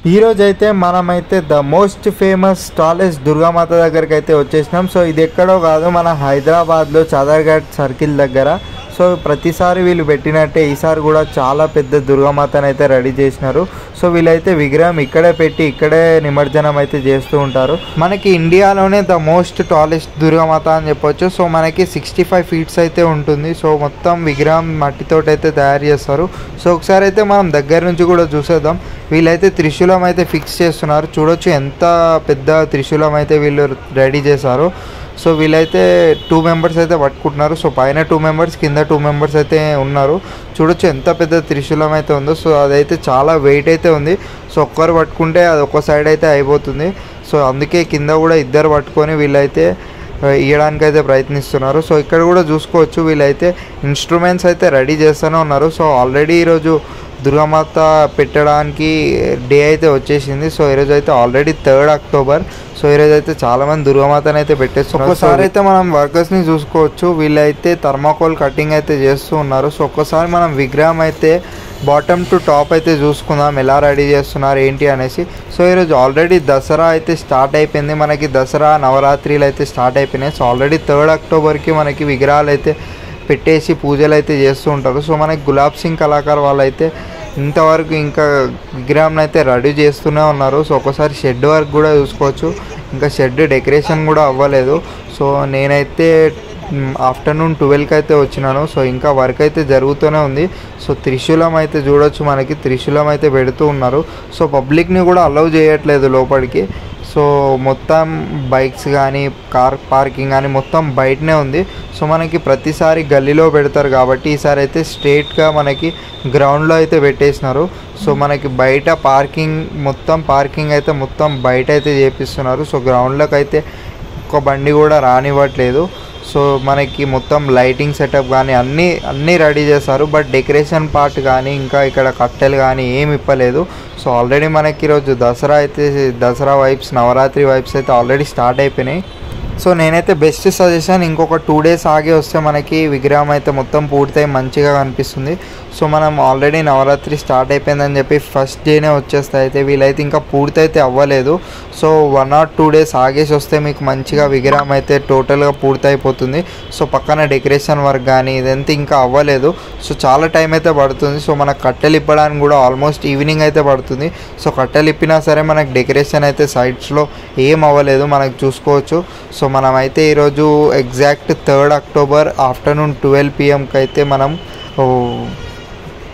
ఈ రోజు అయితే మనమైతే the most famous tallest Durgamata దగ్గరికి అయితే వచ్చేసినాం. సో ఇది ఎక్కడో కాదు, మన హైదరాబాద్లో చాదర్ఘాట్ సర్కిల్ దగ్గర. సో ప్రతిసారి వీళ్ళు పెట్టినట్టే ఈసారి కూడా చాలా పెద్ద దుర్గామాతను అయితే రెడీ చేసినారు. సో వీళ్ళైతే విగ్రహం ఇక్కడే పెట్టి ఇక్కడే నిమజ్జనం అయితే చేస్తూ ఉంటారు. మనకి ఇండియాలోనే ద మోస్ట్ టాలెస్ట్ దుర్గామాత అని చెప్పొచ్చు. సో మనకి 65 ఫీట్స్ అయితే ఉంటుంది. సో మొత్తం విగ్రహం మట్టితోటి అయితే తయారు చేస్తారు. సో ఒకసారి అయితే మనం దగ్గర నుంచి కూడా చూసేద్దాం. వీళ్ళైతే త్రిశూలం అయితే ఫిక్స్ చేస్తున్నారు. చూడొచ్చు ఎంత పెద్ద త్రిశూలం అయితే వీళ్ళు రెడీ చేశారు. సో వీళ్ళైతే 2 మెంబర్స్ అయితే పట్టుకుంటున్నారు. సో పైన 2 మెంబర్స్, కింద 2 మెంబర్స్ అయితే ఉన్నారు. చూడొచ్చు ఎంత పెద్ద త్రిశూలం అయితే ఉందో. సో అదైతే చాలా వెయిట్ అయితే ఉంది. సో ఒక్కరు పట్టుకుంటే అది ఒక సైడ్ అయితే అయిపోతుంది. సో అందుకే కింద కూడా ఇద్దరు పట్టుకొని వీళ్ళైతే ఇవ్వడానికి అయితే ప్రయత్నిస్తున్నారు. సో ఇక్కడ కూడా చూసుకోవచ్చు వీళ్ళైతే ఇన్స్ట్రుమెంట్స్ అయితే రెడీ చేస్తూనే ఉన్నారు. సో ఆల్రెడీ ఈరోజు దుర్గామాత పెట్టడానికి డే అయితే వచ్చేసింది. సో ఈరోజు అయితే ఆల్రెడీ 3rd అక్టోబర్. సో ఈరోజు అయితే చాలామంది దుర్గామాతని అయితే పెట్టేస్తున్నారు. ఒక్కసారి అయితే మనం వర్కర్స్ని చూసుకోవచ్చు. వీళ్ళైతే థర్మాకోల్ కటింగ్ అయితే చేస్తూ ఉన్నారు. సో ఒక్కసారి మనం విగ్రహం అయితే బాటమ్ టు టాప్ అయితే చూసుకుందాం ఎలా రెడీ చేస్తున్నారు ఏంటి అనేసి. సో ఈరోజు ఆల్రెడీ దసరా అయితే స్టార్ట్ అయిపోయింది. మనకి దసరా నవరాత్రిలు అయితే స్టార్ట్ అయిపోయినాయి. సో ఆల్రెడీ 3rd అక్టోబర్కి మనకి విగ్రహాలు అయితే పెట్టేసి పూజలు అయితే చేస్తూ ఉంటారు. సో మనకి గులాబ్ సింగ్ కళాకార్ వాళ్ళు అయితే ఇంతవరకు ఇంకా విగ్రహం అయితే రెడీ చేస్తూనే ఉన్నారు. సో ఒకసారి షెడ్ వర్క్ కూడా చూసుకోవచ్చు. ఇంకా షెడ్ డెకరేషన్ కూడా అవ్వలేదు. సో నేనైతే ఆఫ్టర్నూన్ 12కి అయితే వచ్చినాను. సో ఇంకా వర్క్ అయితే జరుగుతూనే ఉంది. సో త్రిశూలం అయితే చూడొచ్చు, మనకి త్రిశూలం అయితే పెడుతూ ఉన్నారు. సో పబ్లిక్ని కూడా అలౌ చేయట్లేదు లోపలికి. సో మొత్తం బైక్స్ కానీ కార్ పార్కింగ్ కానీ మొత్తం బయటనే ఉంది. సో మనకి ప్రతిసారి గల్లీలో పెడతారు కాబట్టి ఈసారి అయితే స్ట్రేట్గా మనకి గ్రౌండ్లో అయితే పెట్టేసినారు. సో మనకి బయట పార్కింగ్ అయితే మొత్తం బయట అయితే చేపిస్తున్నారు. సో గ్రౌండ్లోకి అయితే ఒక్క బండి కూడా రానివ్వట్లేదు. సో మనకి మొత్తం లైటింగ్ సెటప్ కానీ అన్నీ రెడీ చేస్తారు. బట్ డెకరేషన్ పార్ట్ కానీ ఇంకా ఇక్కడ కట్టెలు కానీ ఏమి ఇప్పలేదు. సో ఆల్రెడీ మనకి ఈరోజు దసరా వైబ్స్, నవరాత్రి వైబ్స్ అయితే ఆల్రెడీ స్టార్ట్ అయిపోయినాయి. సో నేనైతే బెస్ట్ సజెషన్ ఇంకొక 2 డేస్ ఆగి వస్తే మనకి విగ్రహం అయితే మొత్తం పూర్తయి మంచిగా కనిపిస్తుంది. సో మనం ఆల్రెడీ నవరాత్రి స్టార్ట్ అయిపోయిందని చెప్పి ఫస్ట్ డేనే వచ్చేస్తాయి. అయితే వీళ్ళైతే ఇంకా పూర్తయితే అవ్వలేదు. సో 1 or 2 డేస్ ఆగేసి వస్తే మీకు మంచిగా విగ్రహం అయితే టోటల్గా పూర్తయిపోతుంది. సో పక్కన డెకరేషన్ వర్క్ కానీ ఇదంతా ఇంకా అవ్వలేదు. సో చాలా టైం అయితే పడుతుంది. సో మనకు కట్టెలు ఇప్పడానికి కూడా ఆల్మోస్ట్ ఈవినింగ్ అయితే పడుతుంది. సో కట్టెలు ఇప్పినా సరే మనకు డెకరేషన్ అయితే సైడ్స్లో ఏం అవ్వలేదు మనకు చూసుకోవచ్చు. సో మనమైతే ఈరోజు exact 3rd October afternoon 12 PM అయితే మనం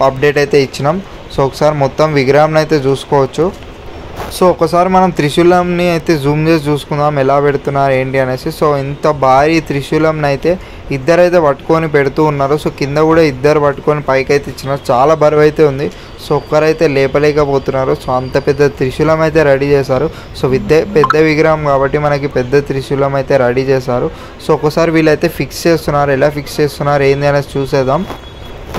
అప్డేట్ అయితే ఇచ్చినాం. సో ఒకసారి మొత్తం విగ్రహం అయితే చూసుకోవచ్చు. సో ఒకసారి మనం త్రిశూలంని అయితే జూమ్ చేసి చూసుకుందాం ఎలా పెడుతున్నారు ఏంటి అనేసి. సో ఇంత భారీ త్రిశూలంని అయితే ఇద్దరైతే పట్టుకొని పెడుతూ ఉన్నారు. సో కింద కూడా ఇద్దరు పట్టుకొని పైకి అయితే ఇచ్చినారు. చాలా బరువు అయితే ఉంది. సో ఒక్కరైతే లేపలేకపోతున్నారు. సో అంత పెద్ద త్రిశూలం అయితే రెడీ చేశారు. సో పెద్ద విగ్రహం కాబట్టి మనకి పెద్ద త్రిశూలం అయితే రెడీ చేశారు. సో ఒకసారి వీళ్ళైతే ఫిక్స్ చేస్తున్నారు. ఎలా ఫిక్స్ చేస్తున్నారు ఏంది అనేసి చూసేద్దాం.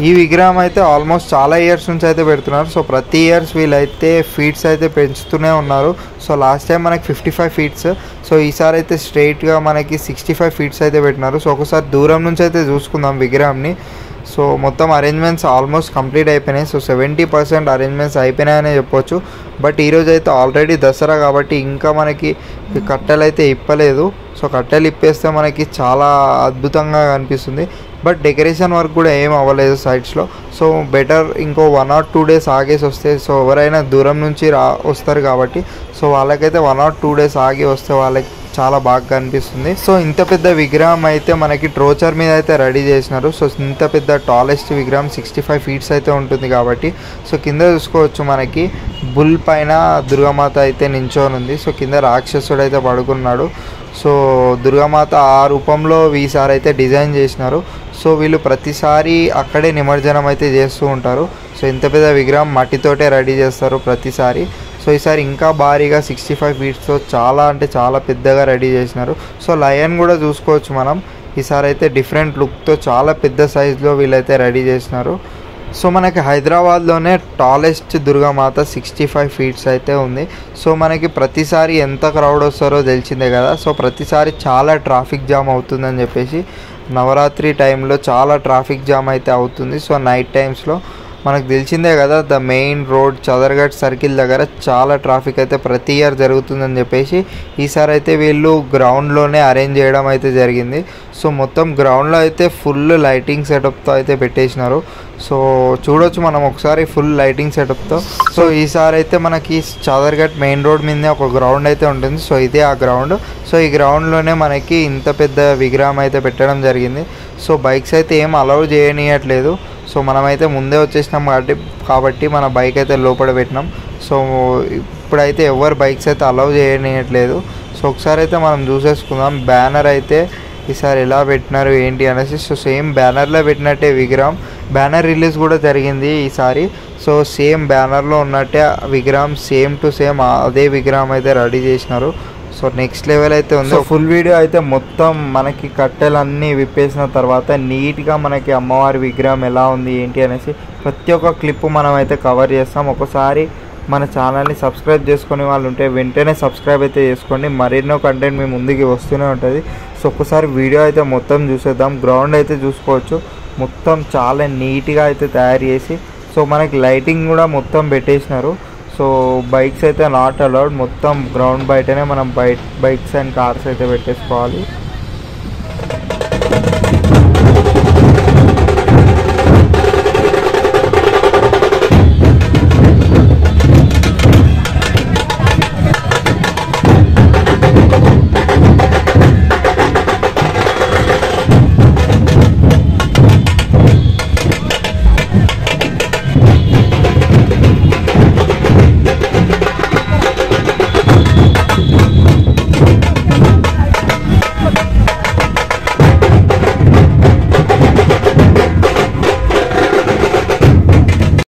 ఈ విగ్రహం అయితే ఆల్మోస్ట్ చాలా ఇయర్స్ నుంచి అయితే పెడుతున్నారు. సో ప్రతి ఇయర్స్ వీళ్ళైతే ఫీట్స్ అయితే పెంచుతూనే ఉన్నారు. సో లాస్ట్ టైం మనకి 55 ఫీట్స్. సో ఈసారి అయితే స్ట్రైట్గా మనకి 65 ఫీట్స్ అయితే పెట్టినారు. సో ఒకసారి దూరం నుంచి అయితే చూసుకుందాం విగ్రహంని. సో మొత్తం అరేంజ్మెంట్స్ ఆల్మోస్ట్ కంప్లీట్ అయిపోయినాయి. సో 70% అరేంజ్మెంట్స్ అయిపోయినాయనే చెప్పొచ్చు. బట్ ఈరోజు అయితే ఆల్రెడీ దసరా కాబట్టి ఇంకా మనకి కట్టెలు అయితే ఇప్పలేదు. సో కట్టెలు ఇప్పేస్తే మనకి చాలా అద్భుతంగా కనిపిస్తుంది. బట్ డెకరేషన్ వర్క్ కూడా ఏం అవ్వలేదు సైడ్స్లో. సో బెటర్ ఇంకో 1 or 2 డేస్ ఆగేసి వస్తే, సో ఎవరైనా దూరం నుంచి వస్తారు కాబట్టి సో వాళ్ళకైతే 1 or 2 డేస్ ఆగి వస్తే వాళ్ళకి చాలా బాగా కనిపిస్తుంది. సో ఇంత పెద్ద విగ్రహం అయితే మనకి ట్రోచర్ మీద అయితే రెడీ చేసినారు. సో ఇంత పెద్ద టాలెస్ట్ విగ్రహం 65 ఫీట్స్ అయితే ఉంటుంది కాబట్టి. సో కింద చూసుకోవచ్చు మనకి బుల్ పైన దుర్గామాత అయితే నించొని ఉంది. సో కింద రాక్షసుడు అయితే పడుకున్నాడు. సో దుర్గామాత ఆ రూపంలో ఈసారి అయితే డిజైన్ చేసినారు. సో వీళ్ళు ప్రతిసారి అక్కడే నిమజ్జనం అయితే చేస్తూ ఉంటారు. సో ఇంత పెద్ద విగ్రహం మట్టితోటే రెడీ చేస్తారు ప్రతిసారి. సో ఈసారి ఇంకా భారీగా 65 ఫీట్స్తో చాలా అంటే చాలా పెద్దగా రెడీ చేసినారు. సో లయన్ కూడా చూసుకోవచ్చు మనం. ఈసారి అయితే డిఫరెంట్ లుక్తో చాలా పెద్ద సైజులో వీళ్ళైతే రెడీ చేసినారు. సో మనకి హైదరాబాద్లోనే టాలెస్ట్ దుర్గామాత 65 ఫీట్స్ అయితే ఉంది. సో మనకి ప్రతిసారి ఎంత క్రౌడ్ వస్తారో తెలిసిందే కదా. సో ప్రతిసారి చాలా ట్రాఫిక్ జామ్ అవుతుందని చెప్పేసి నవరాత్రి టైంలో చాలా ట్రాఫిక్ జామ్ అయితే అవుతుంది. సో నైట్ టైమ్స్లో మనకు తెలిసిందే కదా, ద మెయిన్ రోడ్ చదర్ఘట్ సర్కిల్ దగ్గర చాలా ట్రాఫిక్ అయితే ప్రతి ఇయర్ జరుగుతుందని చెప్పేసి ఈసారి అయితే వీళ్ళు గ్రౌండ్లోనే అరేంజ్ చేయడం అయితే జరిగింది. సో మొత్తం గ్రౌండ్లో అయితే ఫుల్ లైటింగ్ సెటప్తో అయితే పెట్టేసినారు. సో చూడొచ్చు మనం ఒకసారి ఫుల్ లైటింగ్ సెటప్తో. సో ఈసారి అయితే మనకి చదర్ఘట్ మెయిన్ రోడ్ మీదనే ఒక గ్రౌండ్ అయితే ఉంటుంది. సో ఇదే ఆ గ్రౌండ్. సో ఈ గ్రౌండ్లోనే మనకి ఇంత పెద్ద విగ్రహం అయితే పెట్టడం జరిగింది. సో బైక్స్ అయితే ఏం అలౌ చేయనీయట్లేదు. సో మనమైతే ముందే వచ్చేసినాం కాబట్టి మన బైక్ అయితే లోపల పెట్టినాం. సో ఇప్పుడైతే ఎవరు బైక్స్ అయితే అలౌ చేయనీయట్లేదు. సో ఒకసారి అయితే మనం చూసేసుకుందాం బ్యానర్ అయితే ఈసారి ఎలా పెట్టినారు ఏంటి అనేసి. సో సేమ్ బ్యానర్లో పెట్టినట్టే విగ్రహం, బ్యానర్ రిలీజ్ కూడా జరిగింది ఈసారి. సో సేమ్ బ్యానర్లో ఉన్నట్టే విగ్రహం సేమ్ టు సేమ్ అదే విగ్రహం అయితే రెడీ చేసినారు. సో నెక్స్ట్ లెవెల్ అయితే ఉంది. సో ఫుల్ వీడియో అయితే మొత్తం మనకి కట్టెలన్నీ విప్పేసిన తర్వాత నీట్గా మనకి అమ్మవారి విగ్రహం ఎలా ఉంది ఏంటి అనేసి ప్రతి ఒక్క క్లిప్ మనం అయితే కవర్ చేస్తాం. ఒకసారి మన ఛానల్ని సబ్స్క్రైబ్ చేసుకునే వాళ్ళు ఉంటే వెంటనే సబ్స్క్రైబ్ అయితే చేసుకోండి. మరెన్నో కంటెంట్ మీ ముందుకి వస్తూనే ఉంటుంది. సో ఒక్కసారి వీడియో అయితే మొత్తం చూసేద్దాం. గ్రౌండ్ అయితే చూసుకోవచ్చు, మొత్తం చాలా నీట్గా అయితే తయారు చేసి, సో మనకి లైటింగ్ కూడా మొత్తం పెట్టేసినారు. సో బైక్స్ అయితే నాట్ అలౌడ్, మొత్తం గ్రౌండ్ బయటనే మనం బైక్స్ అండ్ కార్స్ అయితే పెట్టేసుకోవాలి.